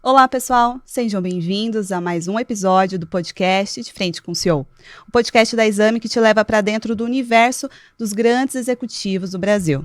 Olá, pessoal! Sejam bem-vindos a mais um episódio do podcast De Frente com o CEO, o podcast da Exame que te leva para dentro do universo dos grandes executivos do Brasil.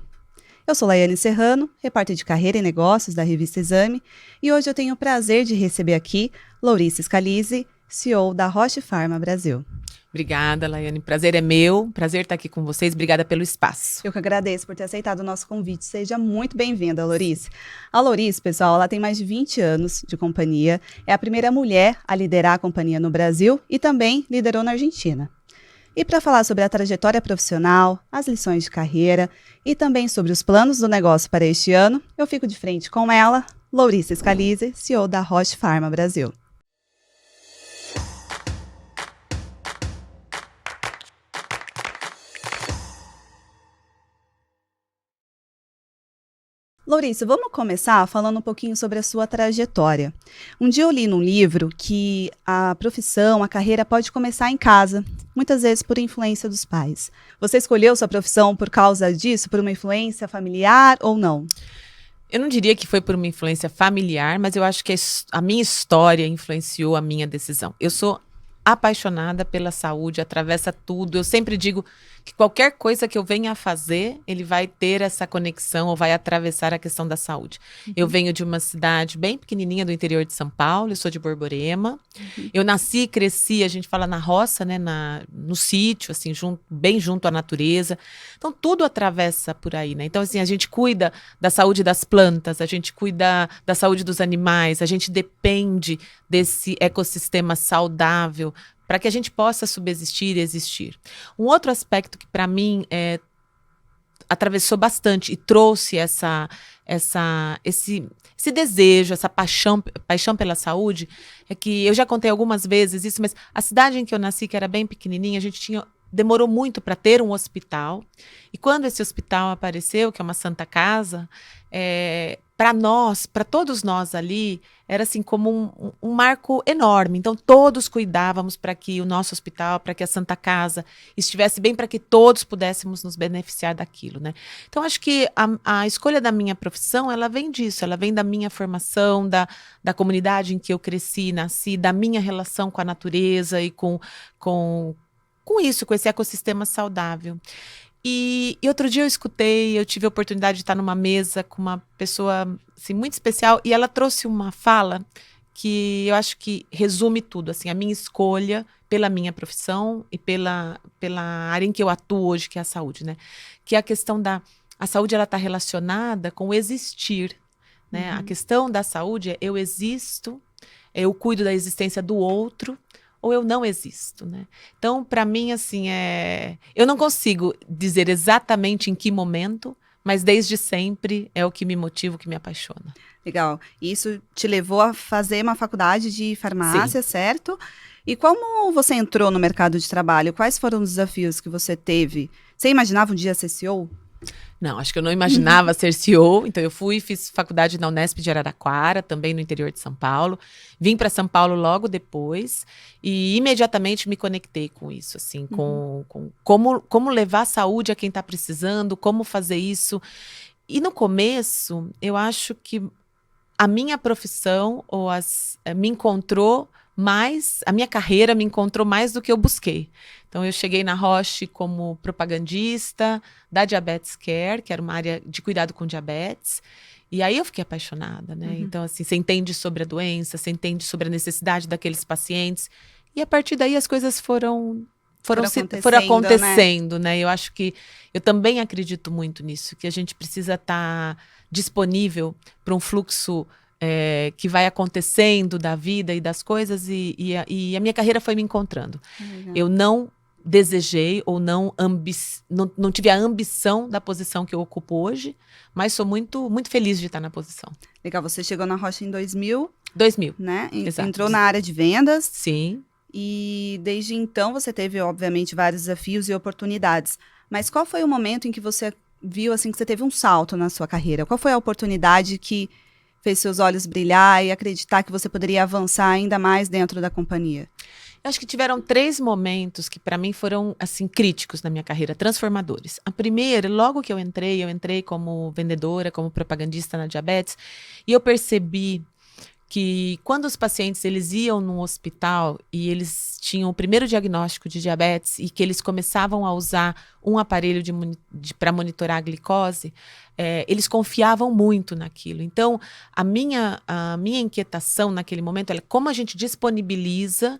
Eu sou Laiane Serrano, repórter de carreira e negócios da revista Exame, e hoje eu tenho o prazer de receber aqui Laurice Scalise, CEO da Roche Pharma Brasil. Obrigada, Laiane. Prazer é meu. Prazer estar aqui com vocês. Obrigada pelo espaço. Eu que agradeço por ter aceitado o nosso convite. Seja muito bem-vinda, Laurice. A Laurice, pessoal, ela tem mais de 20 anos de companhia. É a primeira mulher a liderar a companhia no Brasil e também liderou na Argentina. E para falar sobre a trajetória profissional, as lições de carreira e também sobre os planos do negócio para este ano, eu fico de frente com ela, Laurice Scalise, CEO da Roche Pharma Brasil. Laurice, vamos começar falando um pouquinho sobre a sua trajetória. Um dia eu li num livro que a profissão, a carreira pode começar em casa, muitas vezes por influência dos pais. Você escolheu sua profissão por causa disso, por uma influência familiar ou não? Eu não diria que foi por uma influência familiar, mas eu acho que a minha história influenciou a minha decisão. Eu sou apaixonada pela saúde, atravessa tudo. Eu sempre digo que qualquer coisa que eu venha a fazer, ele vai ter essa conexão ou vai atravessar a questão da saúde. Eu venho de uma cidade bem pequenininha do interior de São Paulo, eu sou de Borborema. Eu nasci e cresci, a gente fala na roça, né, no sítio, assim, bem junto à natureza. Então, tudo atravessa por aí, né? Então, assim, a gente cuida da saúde das plantas, a gente cuida da saúde dos animais, a gente depende desse ecossistema saudável para que a gente possa subsistir e existir. Um outro aspecto que para mim atravessou bastante e trouxe esse desejo, essa paixão pela saúde, é que eu já contei algumas vezes isso, mas a cidade em que eu nasci, que era bem pequenininha, a gente demorou muito para ter um hospital. E quando esse hospital apareceu, que é uma Santa Casa, para todos nós ali, era assim como um marco enorme. Então, todos cuidávamos para que o nosso hospital, para que a Santa Casa estivesse bem, para que todos pudéssemos nos beneficiar daquilo, né? Então, acho que a escolha da minha profissão, ela vem disso, ela vem da minha formação, da comunidade em que eu cresci, nasci, da minha relação com a natureza e com esse ecossistema saudável. E outro dia eu tive a oportunidade de estar numa mesa com uma pessoa assim, muito especial, e ela trouxe uma fala que eu acho que resume tudo, assim, a minha escolha pela minha profissão e pela área em que eu atuo hoje, que é a saúde, né? Que é a questão a saúde, ela está relacionada com o existir, né? A questão da saúde é eu existo, eu cuido da existência do outro, ou eu não existo, né? Então, para mim, assim, eu não consigo dizer exatamente em que momento, mas desde sempre é o que me motiva, o que me apaixona. Legal. E isso te levou a fazer uma faculdade de farmácia, Sim. certo? E como você entrou no mercado de trabalho? Quais foram os desafios que você teve? Você imaginava um dia ser CEO? Não, acho que eu não imaginava ser CEO, então eu fiz faculdade na Unesp de Araraquara, também no interior de São Paulo. Vim para São Paulo logo depois e imediatamente me conectei com isso, assim, com como levar saúde a quem está precisando, como fazer isso. E no começo, eu acho que a minha profissão me encontrou mais, a minha carreira me encontrou mais do que eu busquei. Então, eu cheguei na Roche como propagandista da Diabetes Care, que era uma área de cuidado com diabetes. E aí eu fiquei apaixonada, né? Então, assim, você entende sobre a doença, você entende sobre a necessidade daqueles pacientes. E a partir daí as coisas foram acontecendo, né? Eu acho que eu também acredito muito nisso, que a gente precisa estar disponível para um fluxo que vai acontecendo da vida e das coisas, e a minha carreira foi me encontrando. Eu não desejei ou não tive a ambição da posição que eu ocupo hoje, mas sou muito, muito feliz de estar na posição. Legal, você chegou na Roche em 2000. 2000, né? exato. Entrou na área de vendas. Sim. E desde então você teve, obviamente, vários desafios e oportunidades. Mas qual foi o momento em que você viu assim que você teve um salto na sua carreira? Qual foi a oportunidade que fez seus olhos brilhar e acreditar que você poderia avançar ainda mais dentro da companhia? Eu acho que tiveram 3 momentos que para mim foram assim críticos na minha carreira, transformadores. A primeira, logo que eu entrei como vendedora, como propagandista na diabetes, e eu percebi que quando os pacientes eles iam num hospital e eles tinham o primeiro diagnóstico de diabetes e que eles começavam a usar um aparelho para monitorar a glicose, eles confiavam muito naquilo. Então, a minha inquietação naquele momento é como a gente disponibiliza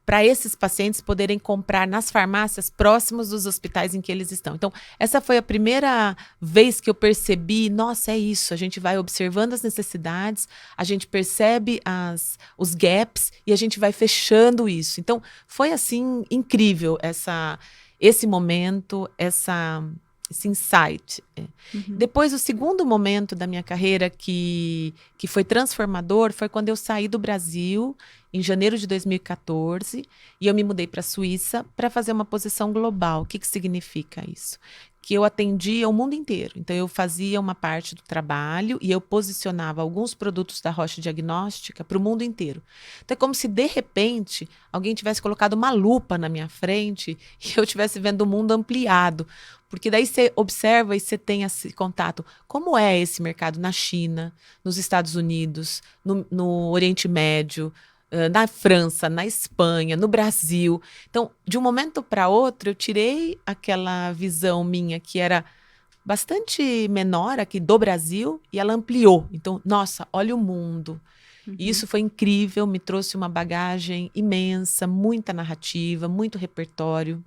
para esses pacientes poderem comprar nas farmácias próximas dos hospitais em que eles estão. Então, essa foi a primeira vez que eu percebi, nossa, é isso, a gente vai observando as necessidades, a gente percebe os gaps e a gente vai fechando isso. Então, foi assim, incrível esse momento, esse insight. Depois, o segundo momento da minha carreira que foi transformador foi quando eu saí do Brasil em janeiro de 2014 e eu me mudei para a Suíça para fazer uma posição global. O que significa isso? Que eu atendia o mundo inteiro. Então, eu fazia uma parte do trabalho e eu posicionava alguns produtos da Roche Diagnóstica para o mundo inteiro. Então, é como se, de repente, alguém tivesse colocado uma lupa na minha frente e eu estivesse vendo o mundo ampliado. Porque daí você observa e você tem esse contato. Como é esse mercado na China, nos Estados Unidos, no Oriente Médio, na França, na Espanha, no Brasil. Então, de um momento para outro, eu tirei aquela visão minha que era bastante menor aqui do Brasil e ela ampliou. Então, nossa, olha o mundo. E isso foi incrível, me trouxe uma bagagem imensa, muita narrativa, muito repertório.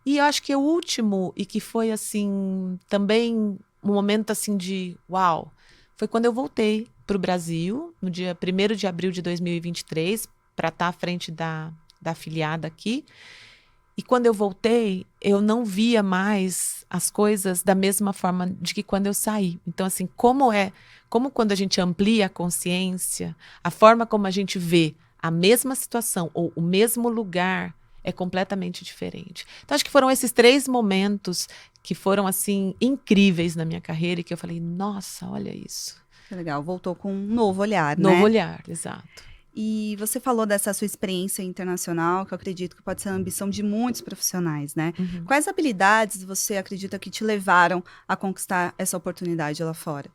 E eu acho que o último, e que foi assim, também um momento assim de uau, foi quando eu voltei para o Brasil, no dia 1º de abril de 2023, para estar à frente da afiliada aqui. E quando eu voltei, eu não via mais as coisas da mesma forma de que quando eu saí. Então, assim, como quando a gente amplia a consciência, a forma como a gente vê a mesma situação ou o mesmo lugar é completamente diferente. Então, acho que foram esses 3 momentos que foram, assim, incríveis na minha carreira e que eu falei, nossa, olha isso. Legal, voltou com um novo olhar, né? Novo olhar, exato. E você falou dessa sua experiência internacional, que eu acredito que pode ser a ambição de muitos profissionais, né? Quais habilidades você acredita que te levaram a conquistar essa oportunidade lá fora?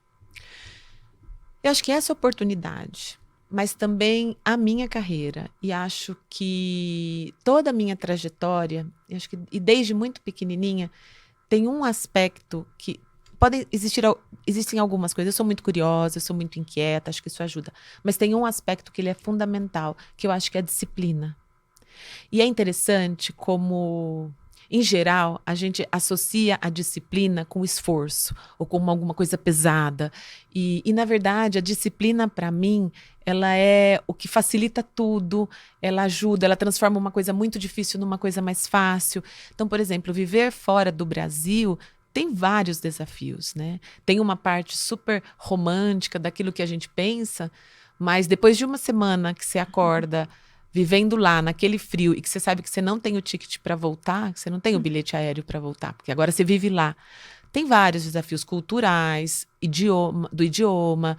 Eu acho que essa oportunidade, mas também a minha carreira. E acho que toda a minha trajetória, e desde muito pequenininha, tem um aspecto que existem algumas coisas. Eu sou muito curiosa, eu sou muito inquieta, acho que isso ajuda. Mas tem um aspecto que ele é fundamental, que eu acho que é a disciplina. E é interessante como, em geral, a gente associa a disciplina com esforço, ou com alguma coisa pesada. E na verdade, a disciplina, para mim, ela é o que facilita tudo, ela ajuda, ela transforma uma coisa muito difícil numa coisa mais fácil. Então, por exemplo, viver fora do Brasil tem vários desafios, né? Tem uma parte super romântica daquilo que a gente pensa, mas depois de uma semana que você acorda vivendo lá, naquele frio, e que você sabe que você não tem o ticket para voltar, que você não tem o bilhete aéreo para voltar, porque agora você vive lá. Tem vários desafios culturais, do idioma,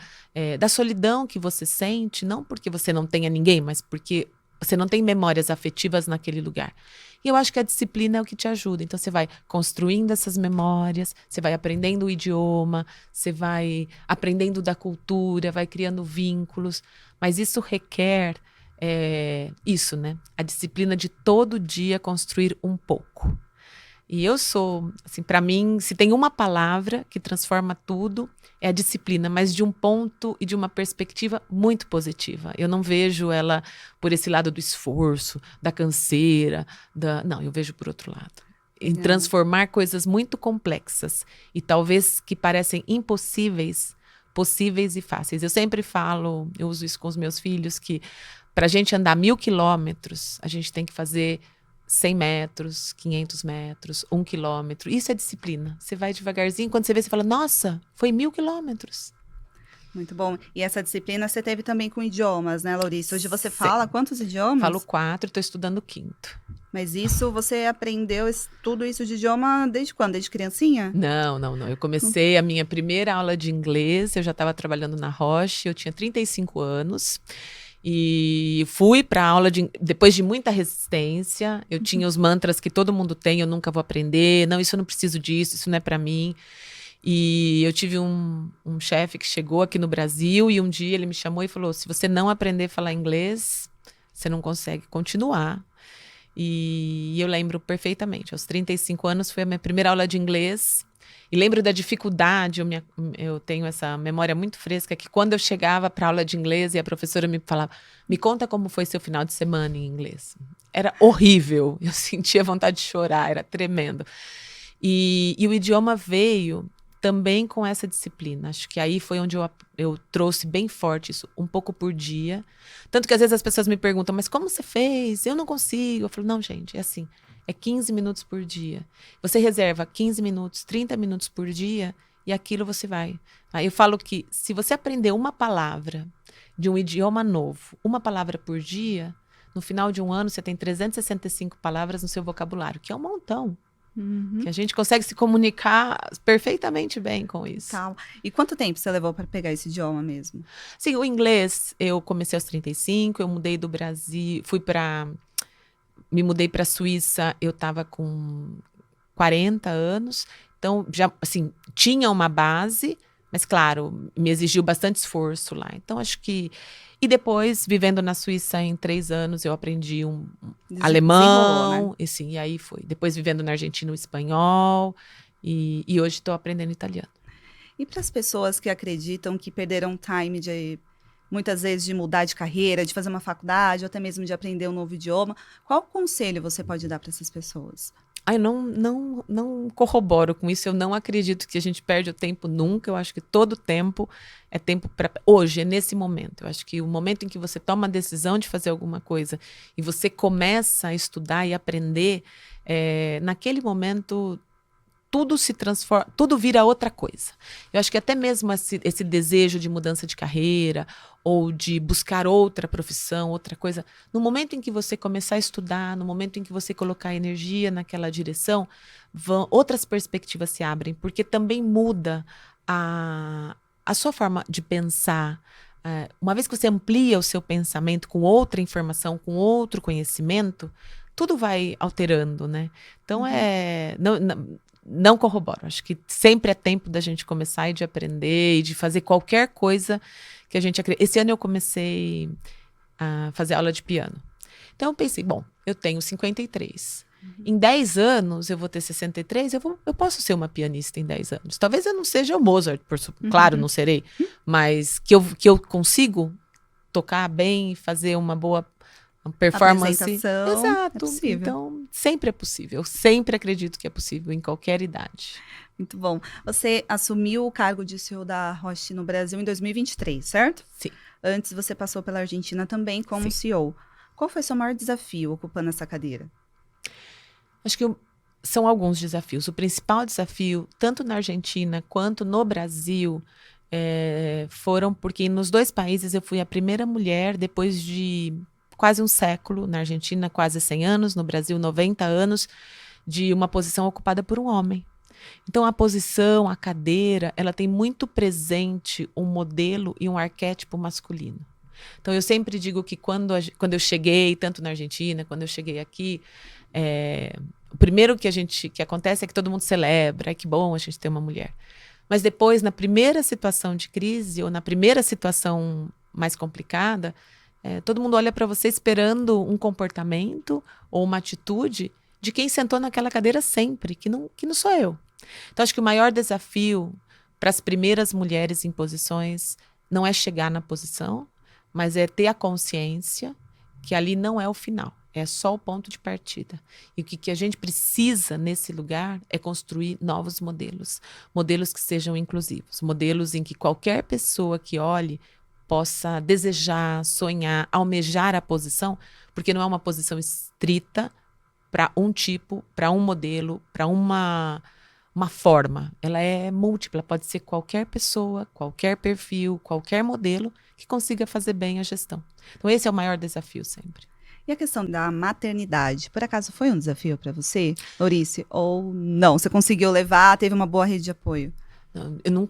da solidão que você sente, não porque você não tenha ninguém, mas porque você não tem memórias afetivas naquele lugar. E eu acho que a disciplina é o que te ajuda. Então, você vai construindo essas memórias, você vai aprendendo o idioma, você vai aprendendo da cultura, vai criando vínculos. Mas isso requer isso, né? A disciplina de todo dia construir um pouco. E eu sou, assim, para mim, se tem uma palavra que transforma tudo, é a disciplina, mas de um ponto e de uma perspectiva muito positiva. Eu não vejo ela por esse lado do esforço, da canseira, não, eu vejo por outro lado. Em transformar coisas muito complexas e talvez que parecem impossíveis, possíveis e fáceis. Eu sempre falo, eu uso isso com os meus filhos, que para a gente andar 1000 quilômetros, a gente tem que fazer 100 metros, 500 metros, 1 quilômetro. Isso é disciplina. Você vai devagarzinho, quando você vê, você fala, nossa, foi 1000 quilômetros. Muito bom. E essa disciplina você teve também com idiomas, né, Laurice? Hoje você fala quantos idiomas? Falo 4, estou estudando o 5º. Mas isso, você aprendeu tudo isso de idioma desde quando? Desde criancinha? Não. Eu comecei a minha primeira aula de inglês, eu já estava trabalhando na Roche, eu tinha 35 anos. E fui para a aula depois de muita resistência. Eu tinha os mantras que todo mundo tem, eu nunca vou aprender. Não, isso eu não preciso disso, isso não é para mim. E eu tive um chefe que chegou aqui no Brasil e um dia ele me chamou e falou, se você não aprender a falar inglês, você não consegue continuar. E eu lembro perfeitamente, aos 35 anos foi a minha primeira aula de inglês. E lembro da dificuldade, eu tenho essa memória muito fresca, que quando eu chegava para aula de inglês e a professora me falava, me conta como foi seu final de semana em inglês. Era horrível, eu sentia vontade de chorar, era tremendo. E o idioma veio também com essa disciplina. Acho que aí foi onde eu trouxe bem forte isso, um pouco por dia. Tanto que às vezes as pessoas me perguntam, mas como você fez? Eu não consigo. Eu falo, não, gente, é assim, é 15 minutos por dia. Você reserva 15 minutos, 30 minutos por dia e aquilo você vai. Aí eu falo que se você aprender uma palavra de um idioma novo, uma palavra por dia, no final de um ano você tem 365 palavras no seu vocabulário, que é um montão. Que a gente consegue se comunicar perfeitamente bem com isso. Calma. E quanto tempo você levou para pegar esse idioma mesmo? Sim, o inglês, eu comecei aos 35, eu mudei do Brasil, me mudei para a Suíça, eu estava com 40 anos, então já, assim, tinha uma base, mas claro, me exigiu bastante esforço lá. Então acho que e depois, vivendo na Suíça em 3 anos, eu aprendi alemão, né? e sim, e aí foi. Depois, vivendo na Argentina, o espanhol, e hoje estou aprendendo italiano. E para as pessoas que acreditam que perderam time muitas vezes de mudar de carreira, de fazer uma faculdade, ou até mesmo de aprender um novo idioma, qual conselho você pode dar para essas pessoas? Eu não corroboro com isso, eu não acredito que a gente perde o tempo nunca, eu acho que todo tempo é tempo para... Hoje, é nesse momento, eu acho que o momento em que você toma a decisão de fazer alguma coisa e você começa a estudar e aprender, naquele momento tudo se transforma, tudo vira outra coisa. Eu acho que até mesmo esse desejo de mudança de carreira ou de buscar outra profissão, outra coisa, no momento em que você começar a estudar, no momento em que você colocar energia naquela direção, outras perspectivas se abrem, porque também muda a sua forma de pensar. Uma vez que você amplia o seu pensamento com outra informação, com outro conhecimento, tudo vai alterando, né? Então, não corroboro. Acho que sempre é tempo da gente começar e de aprender e de fazer qualquer coisa que a gente acredita. Esse ano eu comecei a fazer aula de piano. Então eu pensei, bom, eu tenho 53. Em 10 anos eu vou ter 63, eu posso ser uma pianista em 10 anos. Talvez eu não seja o Mozart, claro, não serei, mas que eu consigo tocar bem, fazer uma boa performance. Exato. É possível. Então, sempre é possível. Eu sempre acredito que é possível, em qualquer idade. Muito bom. Você assumiu o cargo de CEO da Roche no Brasil em 2023, certo? Sim. Antes você passou pela Argentina também como CEO. Qual foi o seu maior desafio ocupando essa cadeira? Acho que são alguns desafios. O principal desafio, tanto na Argentina quanto no Brasil, foram porque nos 2 países eu fui a primeira mulher depois de quase um século, na Argentina quase 100 anos, no Brasil 90 anos, de uma posição ocupada por um homem. Então a posição, a cadeira, ela tem muito presente um modelo e um arquétipo masculino. Então eu sempre digo que quando eu cheguei, tanto na Argentina, quando eu cheguei aqui, o primeiro que acontece é que todo mundo celebra, que bom a gente ter uma mulher. Mas depois, na primeira situação de crise, ou na primeira situação mais complicada, todo mundo olha para você esperando um comportamento ou uma atitude de quem sentou naquela cadeira sempre, que não sou eu. Então, acho que o maior desafio para as primeiras mulheres em posições não é chegar na posição, mas é ter a consciência que ali não é o final, é só o ponto de partida. E o que a gente precisa nesse lugar é construir novos modelos que sejam inclusivos, modelos em que qualquer pessoa que olhe possa desejar, sonhar, almejar a posição, porque não é uma posição estrita para um tipo, para um modelo, para uma forma. Ela é múltipla, pode ser qualquer pessoa, qualquer perfil, qualquer modelo que consiga fazer bem a gestão. Então esse é o maior desafio sempre. E a questão da maternidade, por acaso foi um desafio para você, Laurice? Ou não? Você conseguiu levar, teve uma boa rede de apoio? Eu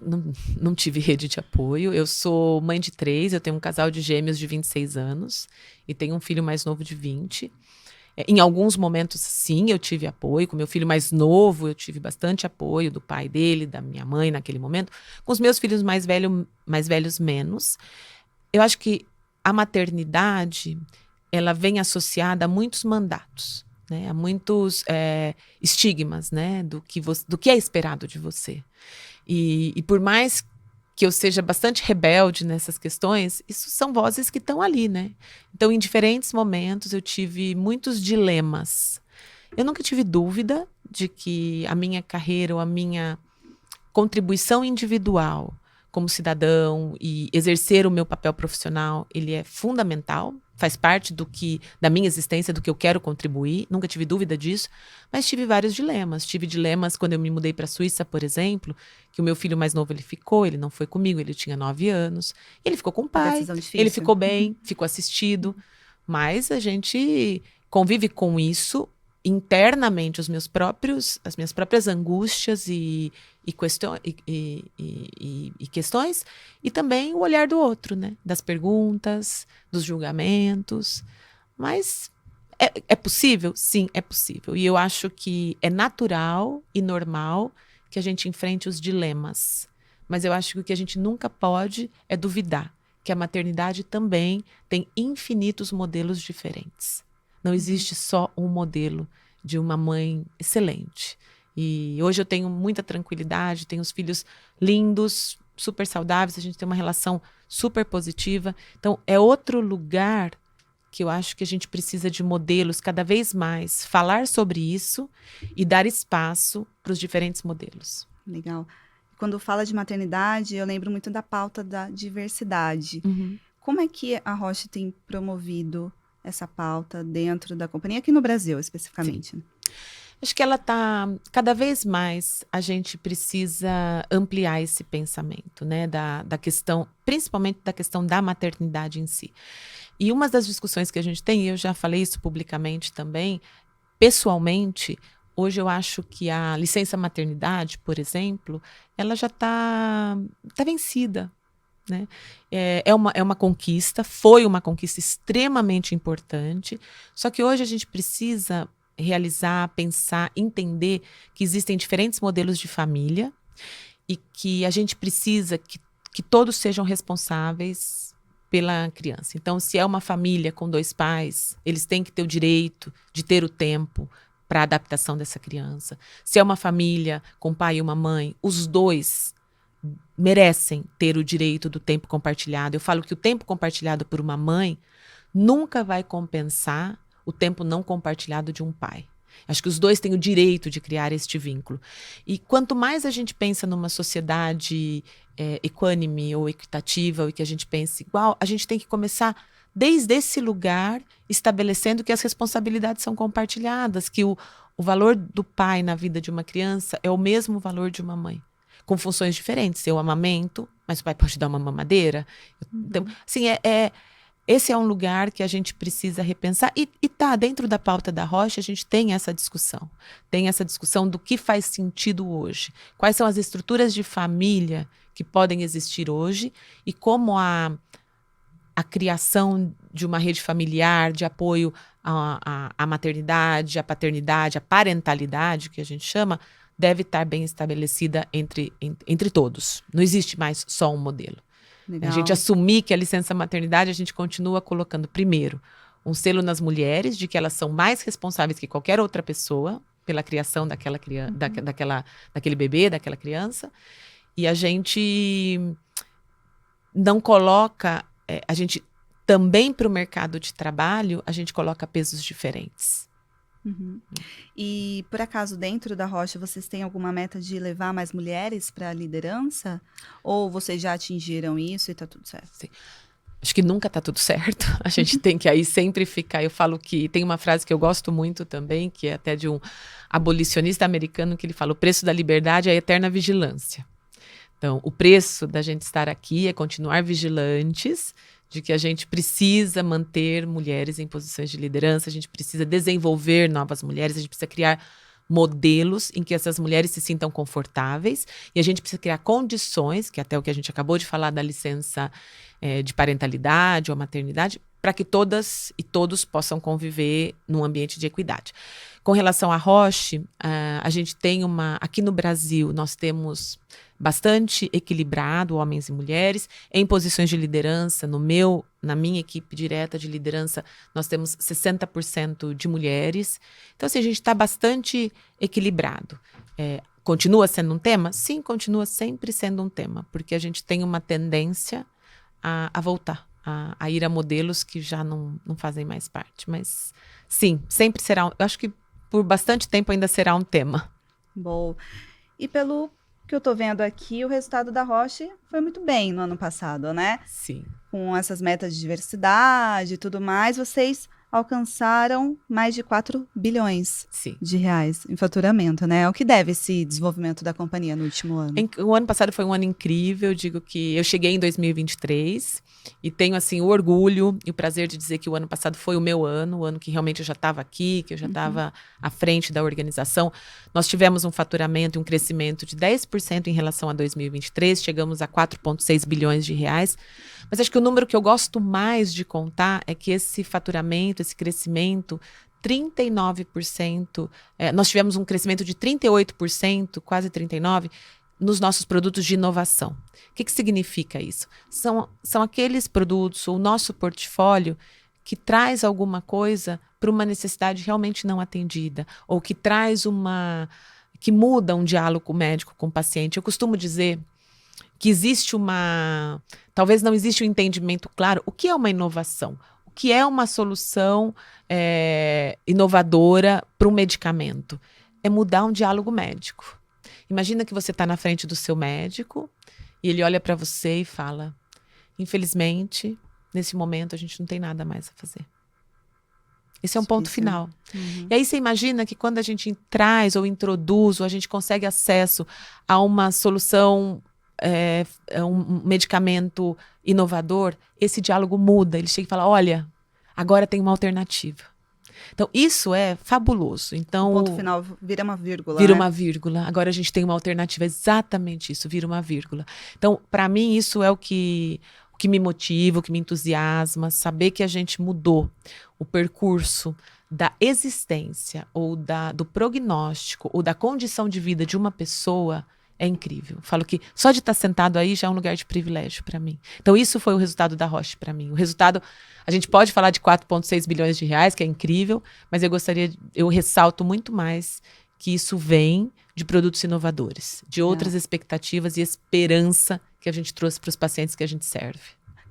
não tive rede de apoio. Eu sou mãe de 3, eu tenho um casal de gêmeos de 26 anos e tenho um filho mais novo de 20. Em alguns momentos, sim, eu tive apoio. Com meu filho mais novo, eu tive bastante apoio do pai dele, da minha mãe naquele momento. Com os meus filhos mais velhos, menos. Eu acho que a maternidade, ela vem associada a muitos mandatos, né? A muitos estigmas, né? Do que é esperado de você. E por mais que eu seja bastante rebelde nessas questões, isso são vozes que estão ali, né? Então, em diferentes momentos, eu tive muitos dilemas. Eu nunca tive dúvida de que a minha carreira ou a minha contribuição individual como cidadão e exercer o meu papel profissional, ele é fundamental, faz parte da minha existência, do que eu quero contribuir, nunca tive dúvida disso, mas tive vários dilemas. Tive dilemas quando eu me mudei para a Suíça, por exemplo, que o meu filho mais novo, ele não foi comigo, ele tinha 9 anos, ele ficou com o pai, Decisão difícil. ele ficou bem, ficou assistido, mas a gente convive com isso internamente, as minhas próprias angústias e questões, e também o olhar do outro, né? Das perguntas, dos julgamentos. Mas é possível? Sim, é possível. E eu acho que é natural e normal que a gente enfrente os dilemas. Mas eu acho que o que a gente nunca pode é duvidar que a maternidade também tem infinitos modelos diferentes. Não existe só um modelo de uma mãe excelente. E hoje eu tenho muita tranquilidade, tenho os filhos lindos, super saudáveis, a gente tem uma relação super positiva. Então, é outro lugar que eu acho que a gente precisa de modelos cada vez mais, falar sobre isso e dar espaço para os diferentes modelos. Legal. Quando fala de maternidade, eu lembro muito da pauta da diversidade. Uhum. Como é que a Roche tem promovido essa pauta dentro da companhia, aqui no Brasil, especificamente? Sim. Acho que ela está, cada vez mais, a gente precisa ampliar esse pensamento, né, da questão, principalmente da questão da maternidade em si. E uma das discussões que a gente tem, e eu já falei isso publicamente também, pessoalmente, hoje eu acho que a licença maternidade, por exemplo, ela já está vencida. Né? É uma conquista, foi uma conquista extremamente importante, só que hoje a gente precisa realizar, pensar, entender que existem diferentes modelos de família e que a gente precisa que todos sejam responsáveis pela criança. Então, se é uma família com 2 pais, eles têm que ter o direito de ter o tempo para a adaptação dessa criança. Se é uma família com um pai e uma mãe, os 2 merecem ter o direito do tempo compartilhado. Eu falo que o tempo compartilhado por uma mãe nunca vai compensar o tempo não compartilhado de um pai. Acho que os 2 têm o direito de criar este vínculo. E quanto mais a gente pensa numa sociedade equânime ou equitativa, ou que a gente pense igual, a gente tem que começar desde esse lugar, estabelecendo que as responsabilidades são compartilhadas, que o valor do pai na vida de uma criança é o mesmo valor de uma mãe, com funções diferentes. Eu amamento, mas o pai pode dar uma mamadeira. Então, assim, esse é um lugar que a gente precisa repensar. E tá, dentro da pauta da Roche, a gente tem essa discussão. Tem essa discussão do que faz sentido hoje. Quais são as estruturas de família que podem existir hoje e como a criação de uma rede familiar, de apoio à maternidade, à paternidade, à parentalidade, que a gente chama, deve estar bem estabelecida entre todos. Não existe mais só um modelo. Legal. A gente assumir que a licença maternidade, a gente continua colocando, primeiro, um selo nas mulheres de que elas são mais responsáveis que qualquer outra pessoa pela criação daquela criança, daquele bebê, daquela criança. E a gente não coloca, a gente também para o mercado de trabalho, a gente coloca pesos diferentes. Uhum. E, por acaso, dentro da Roche, vocês têm alguma meta de levar mais mulheres para a liderança? Ou vocês já atingiram isso e está tudo certo? Sim. Acho que nunca está tudo certo. A gente tem que aí sempre ficar. Eu falo que tem uma frase que eu gosto muito também, que é até de um abolicionista americano, que ele fala: o preço da liberdade é a eterna vigilância. Então, o preço da gente estar aqui é continuar vigilantes de que a gente precisa manter mulheres em posições de liderança, a gente precisa desenvolver novas mulheres, a gente precisa criar modelos em que essas mulheres se sintam confortáveis e a gente precisa criar condições, que até o que a gente acabou de falar da licença de parentalidade ou maternidade, para que todas e todos possam conviver num ambiente de equidade. Com relação à Roche, a gente tem aqui no Brasil, nós temos bastante equilibrado homens e mulheres em posições de liderança. Na minha equipe direta de liderança, nós temos 60% de mulheres. Então, assim, a gente está bastante equilibrado. Continua sendo um tema? Sim, continua sempre sendo um tema, porque a gente tem uma tendência a voltar, a ir a modelos que já não fazem mais parte. Mas, sim, sempre será. Eu acho que por bastante tempo ainda será um tema. Bom, e pelo que eu estou vendo aqui, o resultado da Roche foi muito bem no ano passado, né? Sim. Com essas metas de diversidade e tudo mais, vocês alcançaram mais de 4 bilhões Sim. de reais em faturamento, né? O que deve esse desenvolvimento da companhia no último ano? O ano passado foi um ano incrível. Eu digo que eu cheguei em 2023 e tenho, assim, o orgulho e o prazer de dizer que o ano passado foi o meu ano, o ano que realmente eu já estava aqui, que eu já estava à frente da organização. Nós tivemos um faturamento e um crescimento de 10% em relação a 2023, chegamos a 4,6 bilhões de reais. Mas acho que o número que eu gosto mais de contar é que esse faturamento, esse crescimento, 39%, nós tivemos um crescimento de 38%, quase 39%, nos nossos produtos de inovação. O que significa isso? São aqueles produtos, o nosso portfólio, que traz alguma coisa para uma necessidade realmente não atendida, ou que que muda um diálogo médico com o paciente. Eu costumo dizer que existe talvez não existe um entendimento claro. O que é uma inovação? O que é uma solução inovadora para um medicamento? É mudar um diálogo médico. Imagina que você está na frente do seu médico e ele olha para você e fala: infelizmente, nesse momento a gente não tem nada mais a fazer. Esse é um ponto final. Uhum. E aí você imagina que quando a gente traz ou introduz ou a gente consegue acesso a uma solução, um medicamento inovador, esse diálogo muda. Ele chega e fala: olha, agora tem uma alternativa. Então, isso é fabuloso. Então, o ponto final vira uma vírgula. Vira né? uma vírgula. Agora a gente tem uma alternativa. Exatamente isso, vira uma vírgula. Então, para mim, isso é o que me motiva, o que me entusiasma, saber que a gente mudou o percurso da existência ou do prognóstico ou da condição de vida de uma pessoa. É incrível. Falo que só de estar sentado aí já é um lugar de privilégio para mim. Então, isso foi o resultado da Roche para mim. O resultado, a gente pode falar de 4,6 bilhões de reais, que é incrível, mas eu ressalto muito mais que isso vem de produtos inovadores, de outras expectativas e esperança que a gente trouxe para os pacientes que a gente serve.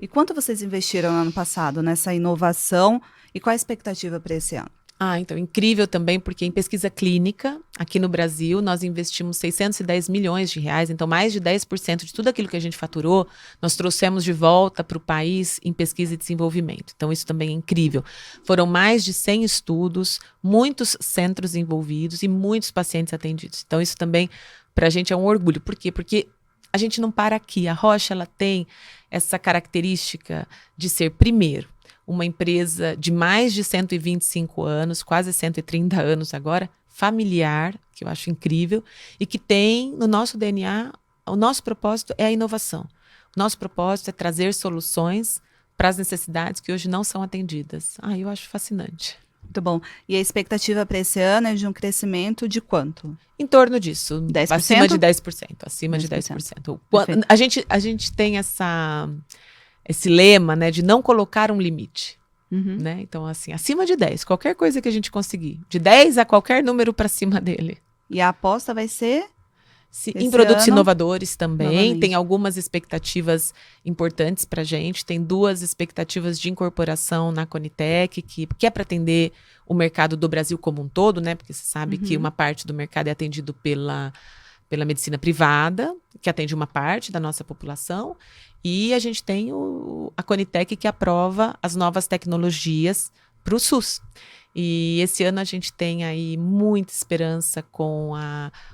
E quanto vocês investiram no ano passado nessa inovação e qual a expectativa para esse ano? Então, incrível também, porque em pesquisa clínica, aqui no Brasil, nós investimos 610 milhões de reais, então mais de 10% de tudo aquilo que a gente faturou, nós trouxemos de volta para o país em pesquisa e desenvolvimento. Então, isso também é incrível. Foram mais de 100 estudos, muitos centros envolvidos e muitos pacientes atendidos. Então, isso também, para a gente, é um orgulho. Por quê? Porque a gente não para aqui. A Roche, ela tem essa característica de ser, primeiro, uma empresa de mais de 125 anos, quase 130 anos agora, familiar, que eu acho incrível, e que tem no nosso DNA, o nosso propósito é a inovação. O nosso propósito é trazer soluções para as necessidades que hoje não são atendidas. Eu acho fascinante. Muito bom. E a expectativa para esse ano é de um crescimento de quanto? Em torno disso. 10%? Acima de 10%. Acima de 10%. A gente tem esse lema, né, de não colocar um limite. Né? Então, assim, acima de 10, qualquer coisa que a gente conseguir. De 10 a qualquer número para cima dele. E a aposta vai ser? Em produtos inovadores também. Novamente. Tem algumas expectativas importantes para a gente. Tem 2 expectativas de incorporação na Conitec, que é para atender o mercado do Brasil como um todo, né? Porque você sabe que uma parte do mercado é atendido pela medicina privada, que atende uma parte da nossa população. E a gente tem a Conitec, que aprova as novas tecnologias para o SUS. E esse ano a gente tem aí muita esperança com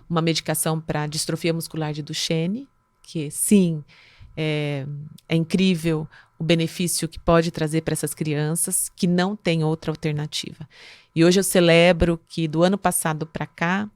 uma medicação para distrofia muscular de Duchenne, que sim, é incrível o benefício que pode trazer para essas crianças que não têm outra alternativa. E hoje eu celebro que do ano passado para cá,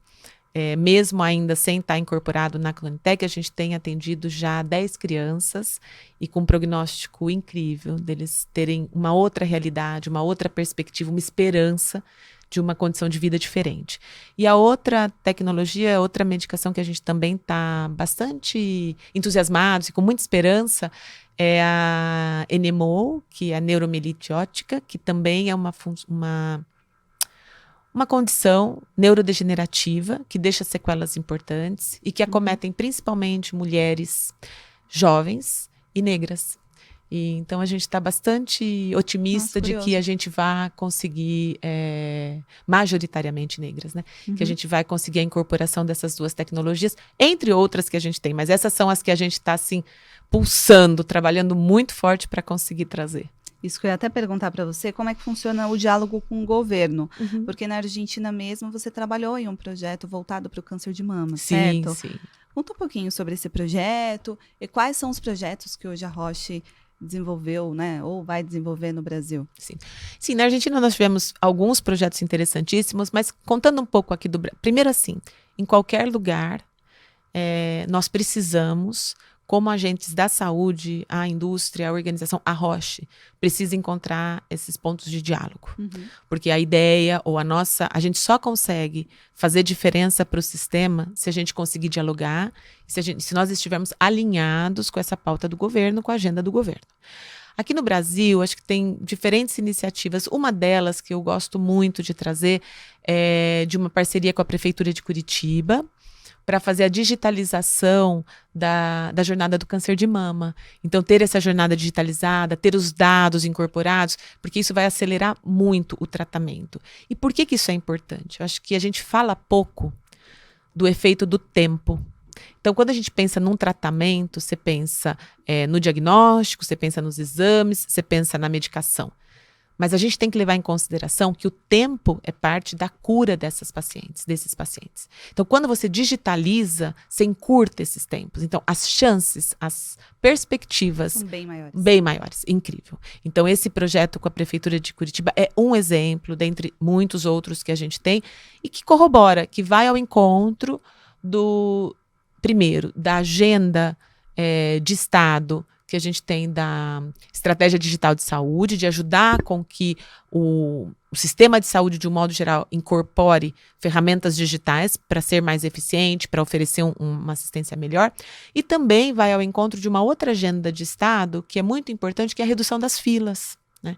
mesmo ainda sem estar incorporado na Clonitec, a gente tem atendido já 10 crianças e com um prognóstico incrível deles terem uma outra realidade, uma outra perspectiva, uma esperança de uma condição de vida diferente. E a outra tecnologia, outra medicação que a gente também está bastante entusiasmados e com muita esperança é a NMO, que é a neuromielite óptica, que também é uma condição neurodegenerativa que deixa sequelas importantes e que acometem principalmente mulheres jovens e negras. E, então a gente está bastante otimista de que a gente vai conseguir, majoritariamente negras, né? Que a gente vai conseguir a incorporação dessas duas tecnologias, entre outras que a gente tem. Mas essas são as que a gente está assim, pulsando, trabalhando muito forte para conseguir trazer. Isso que eu ia até perguntar para você, como é que funciona o diálogo com o governo? Porque na Argentina mesmo você trabalhou em um projeto voltado para o câncer de mama, certo? Sim. Conta um pouquinho sobre esse projeto e quais são os projetos que hoje a Roche desenvolveu, né, ou vai desenvolver no Brasil. Sim, na Argentina nós tivemos alguns projetos interessantíssimos, mas contando um pouco aqui do Brasil. Primeiro assim, em qualquer lugar, nós precisamos, como agentes da saúde, a indústria, a organização, a Roche, precisa encontrar esses pontos de diálogo. Porque a ideia ou a gente só consegue fazer diferença para o sistema se a gente conseguir dialogar, se nós estivermos alinhados com essa pauta do governo, com a agenda do governo. Aqui no Brasil, acho que tem diferentes iniciativas. Uma delas que eu gosto muito de trazer é de uma parceria com a Prefeitura de Curitiba, para fazer a digitalização da jornada do câncer de mama. Então, ter essa jornada digitalizada, ter os dados incorporados, porque isso vai acelerar muito o tratamento. E por que isso é importante? Eu acho que a gente fala pouco do efeito do tempo. Então, quando a gente pensa num tratamento, você pensa no diagnóstico, você pensa nos exames, você pensa na medicação. Mas a gente tem que levar em consideração que o tempo é parte da cura desses pacientes. Então, quando você digitaliza, você encurta esses tempos. Então, as chances, as perspectivas são bem maiores. Bem maiores. Incrível. Então, esse projeto com a Prefeitura de Curitiba é um exemplo, dentre muitos outros que a gente tem, e que corrobora, que vai ao encontro primeiro, da agenda de Estado, que a gente tem da estratégia digital de saúde, de ajudar com que o sistema de saúde, de um modo geral, incorpore ferramentas digitais para ser mais eficiente, para oferecer uma assistência melhor. E também vai ao encontro de uma outra agenda de Estado, que é muito importante, que é a redução das filas, né?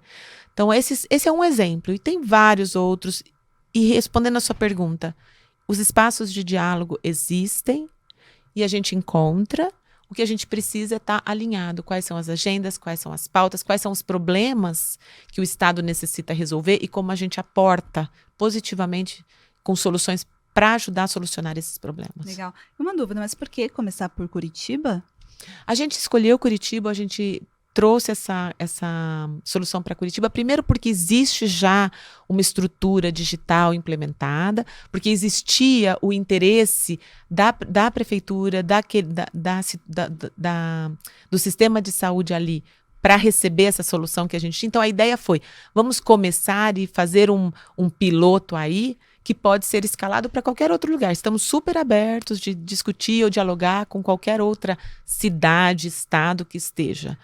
Então, esse é um exemplo. E tem vários outros. E respondendo a sua pergunta, os espaços de diálogo existem e a gente encontra. O que a gente precisa é estar alinhado. Quais são as agendas, quais são as pautas, quais são os problemas que o Estado necessita resolver e como a gente aporta positivamente com soluções para ajudar a solucionar esses problemas. Legal. Uma dúvida, mas por que começar por Curitiba? A gente escolheu Curitiba, a gente trouxe essa solução para Curitiba, primeiro porque existe já uma estrutura digital implementada, porque existia o interesse da prefeitura, do sistema de saúde ali, para receber essa solução que a gente tinha. Então, a ideia foi, vamos começar e fazer um piloto aí, que pode ser escalado para qualquer outro lugar. Estamos super abertos de discutir ou dialogar com qualquer outra cidade, estado que esteja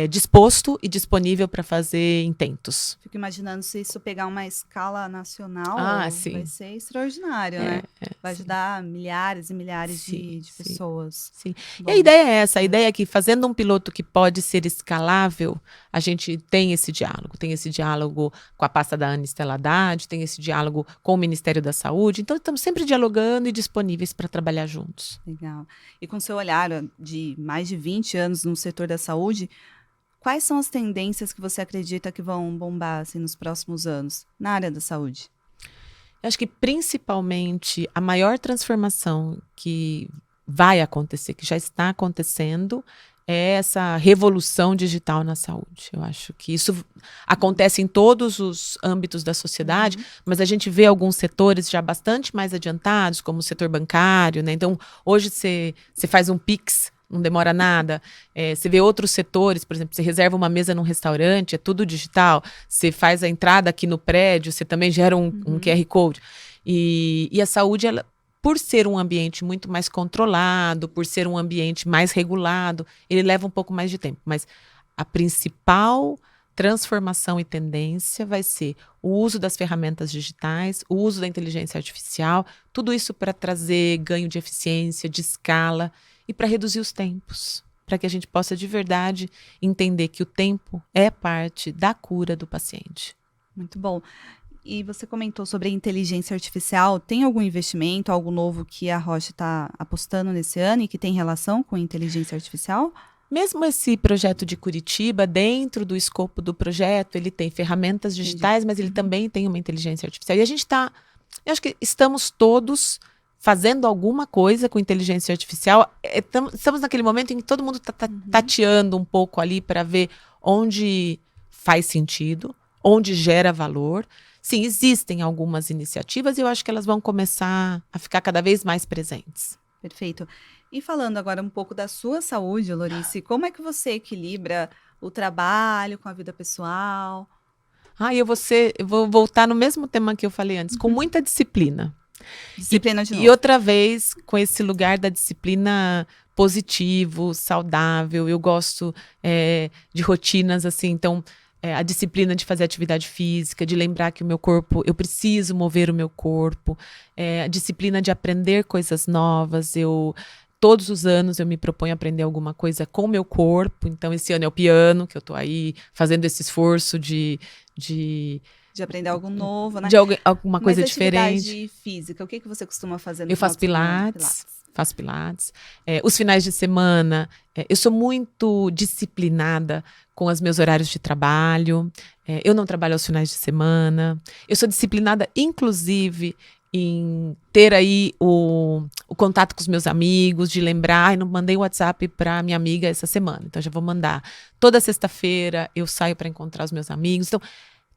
disposto e disponível para fazer intentos. Fico imaginando se isso pegar uma escala nacional, sim. Vai ser extraordinário, né? Vai ajudar milhares e milhares de pessoas. Sim. E a ideia é essa, a ideia é que fazendo um piloto que pode ser escalável, a gente tem esse diálogo com a pasta da Ana Estela Haddad, tem esse diálogo com o Ministério da Saúde, então estamos sempre dialogando e disponíveis para trabalhar juntos. Legal. E com seu olhar de mais de 20 anos no setor da saúde, quais são as tendências que você acredita que vão bombar assim, nos próximos anos na área da saúde? Eu acho que principalmente a maior transformação que vai acontecer, que já está acontecendo, é essa revolução digital na saúde. Eu acho que isso acontece em todos os âmbitos da sociedade, mas a gente vê alguns setores já bastante mais adiantados, como o setor bancário, né? Então, hoje você faz um Pix, não demora nada. Você vê outros setores, por exemplo, você reserva uma mesa num restaurante, é tudo digital. Você faz a entrada aqui no prédio, você também gera um QR Code. E a saúde, ela por ser um ambiente muito mais controlado, por ser um ambiente mais regulado, ele leva um pouco mais de tempo. Mas a principal transformação e tendência vai ser o uso das ferramentas digitais, o uso da inteligência artificial, tudo isso para trazer ganho de eficiência, de escala e para reduzir os tempos, para que a gente possa de verdade entender que o tempo é parte da cura do paciente. Muito bom. E você comentou sobre a inteligência artificial. Tem algum investimento, algo novo que a Roche está apostando nesse ano e que tem relação com inteligência artificial? Mesmo esse projeto de Curitiba, dentro do escopo do projeto, ele tem ferramentas digitais, mas ele também tem uma inteligência artificial. E a gente está, eu acho que estamos todos fazendo alguma coisa com inteligência artificial. Estamos naquele momento em que todo mundo está tateando um pouco ali para ver onde faz sentido, onde gera valor. Sim, existem algumas iniciativas e eu acho que elas vão começar a ficar cada vez mais presentes. Perfeito. E falando agora um pouco da sua saúde, Lorice, como é que você equilibra o trabalho com a vida pessoal? Eu vou voltar no mesmo tema que eu falei antes, com muita disciplina. Disciplina de novo. E outra vez, com esse lugar da disciplina positivo, saudável. Eu gosto de rotinas assim, então a disciplina de fazer atividade física, de lembrar que o meu corpo, eu preciso mover o meu corpo, a disciplina de aprender coisas novas. Todos os anos eu me proponho a aprender alguma coisa com o meu corpo. Então, esse ano é o piano, que eu estou aí fazendo esse esforço de aprender algo novo, né? De alguma coisa diferente. Atividade física, o que você costuma fazer no Eu faço pilates. Faço pilates. Os finais de semana, eu sou muito disciplinada com os meus horários de trabalho. Eu não trabalho aos finais de semana. Eu sou disciplinada, inclusive, em ter aí o contato com os meus amigos, de lembrar, não mandei o WhatsApp para minha amiga essa semana, então já vou mandar. Toda sexta-feira eu saio para encontrar os meus amigos. Então,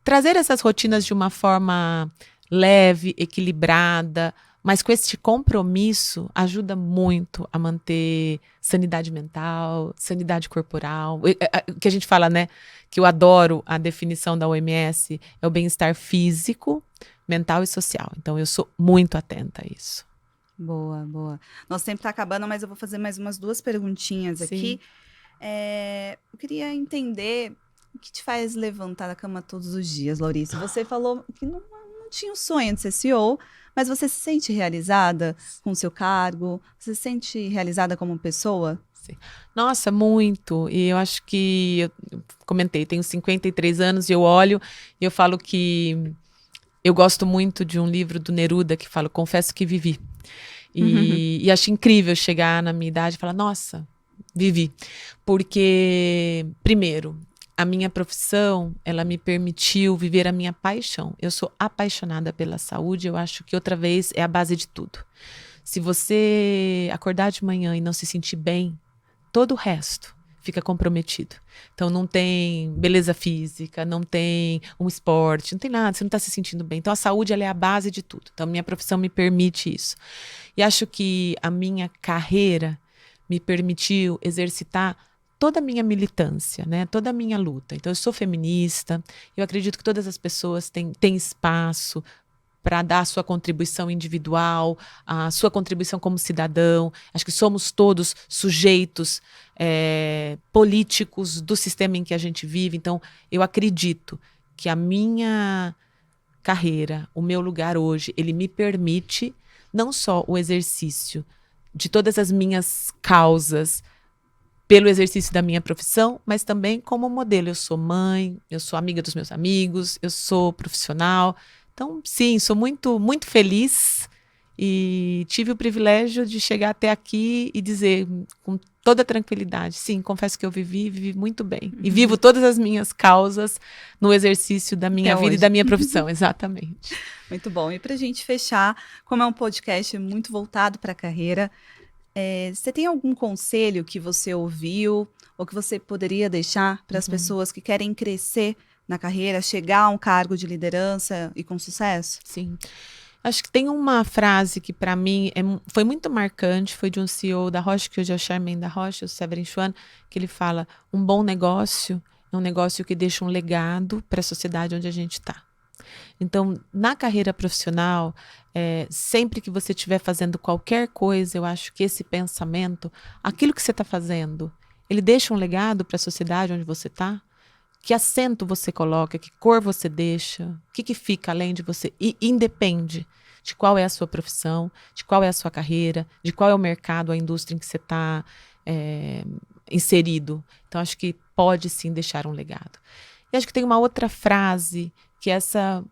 trazer essas rotinas de uma forma leve, equilibrada, mas com esse compromisso ajuda muito a manter sanidade mental, sanidade corporal. O que a gente fala, né? Que eu adoro a definição da OMS, é o bem-estar físico, mental e social. Então, eu sou muito atenta a isso. Boa, boa. Nosso tempo está acabando, mas eu vou fazer mais umas 2 perguntinhas aqui. Eu queria entender o que te faz levantar da cama todos os dias, Lorice. Você falou que não tinha o sonho de ser CEO, mas você se sente realizada com o seu cargo? Você se sente realizada como pessoa? Sim. Nossa, muito. E eu acho que, eu comentei, tenho 53 anos e eu olho e eu falo que eu gosto muito de um livro do Neruda que fala, confesso que vivi. E acho incrível chegar na minha idade e falar, nossa, vivi. Porque, primeiro, a minha profissão, ela me permitiu viver a minha paixão. Eu sou apaixonada pela saúde, eu acho que outra vez é a base de tudo. Se você acordar de manhã e não se sentir bem, todo o resto fica comprometido. Então não tem beleza física, não tem um esporte, não tem nada, você não está se sentindo bem. Então a saúde, ela é a base de tudo. Então minha profissão me permite isso. E acho que a minha carreira me permitiu exercitar toda a minha militância, né? Toda a minha luta. Então eu sou feminista, eu acredito que todas as pessoas têm espaço para dar a sua contribuição individual, a sua contribuição como cidadão. Acho que somos todos sujeitos políticos do sistema em que a gente vive. Então, eu acredito que a minha carreira, o meu lugar hoje, ele me permite não só o exercício de todas as minhas causas pelo exercício da minha profissão, mas também como modelo. Eu sou mãe, eu sou amiga dos meus amigos, eu sou profissional. Então, sim, sou muito, muito feliz e tive o privilégio de chegar até aqui e dizer com toda tranquilidade, sim, confesso que eu vivi muito bem. E vivo todas as minhas causas no exercício da minha vida e da minha profissão, exatamente. Muito bom. E para a gente fechar, como é um podcast muito voltado para a carreira, você tem algum conselho que você ouviu ou que você poderia deixar para as pessoas que querem crescer na carreira, chegar a um cargo de liderança e com sucesso? Sim. Acho que tem uma frase que para mim foi muito marcante, foi de um CEO da Roche, que hoje é o chairman da Roche, o Severin Schwan, que ele fala, um bom negócio é um negócio que deixa um legado para a sociedade onde a gente está. Então, na carreira profissional, sempre que você estiver fazendo qualquer coisa, eu acho que esse pensamento, aquilo que você está fazendo, ele deixa um legado para a sociedade onde você está? Que acento você coloca, que cor você deixa, o que fica além de você? E independe de qual é a sua profissão, de qual é a sua carreira, de qual é o mercado, a indústria em que você está inserido. Então, acho que pode sim deixar um legado. E acho que tem uma outra frase, que essa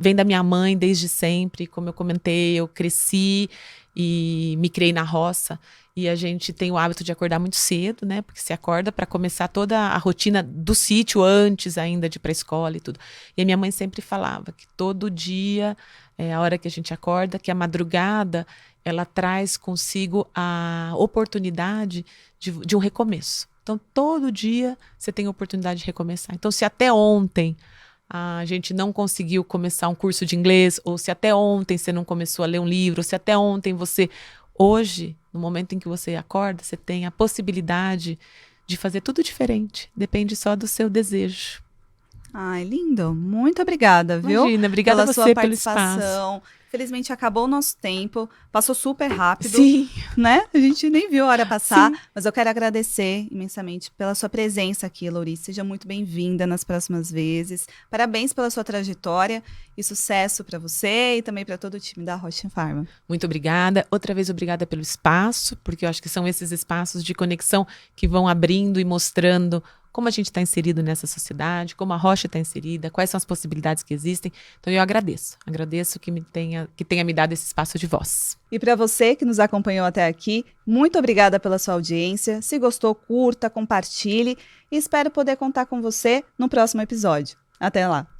vem da minha mãe desde sempre. Como eu comentei, eu cresci e me criei na roça. E a gente tem o hábito de acordar muito cedo, né? Porque se acorda para começar toda a rotina do sítio antes ainda de ir para a escola e tudo. E a minha mãe sempre falava que todo dia, a hora que a gente acorda, que a madrugada, ela traz consigo a oportunidade de um recomeço. Então, todo dia você tem a oportunidade de recomeçar. Então, se até ontem a gente não conseguiu começar um curso de inglês, ou se até ontem você não começou a ler um livro, ou se até ontem você... Hoje, no momento em que você acorda, você tem a possibilidade de fazer tudo diferente. Depende só do seu desejo. Ai, lindo. Muito obrigada, viu? Imagina, obrigada a você pelo espaço. Infelizmente, acabou o nosso tempo. Passou super rápido. Sim. Né? A gente nem viu a hora passar. Sim. Mas eu quero agradecer imensamente pela sua presença aqui, Laurice. Seja muito bem-vinda nas próximas vezes. Parabéns pela sua trajetória e sucesso para você e também para todo o time da Rocha Pharma. Muito obrigada. Outra vez, obrigada pelo espaço, porque eu acho que são esses espaços de conexão que vão abrindo e mostrando como a gente está inserido nessa sociedade, como a Rocha está inserida, quais são as possibilidades que existem. Então, eu agradeço que tenha me dado esse espaço de voz. E para você que nos acompanhou até aqui, muito obrigada pela sua audiência. Se gostou, curta, compartilhe e espero poder contar com você no próximo episódio. Até lá!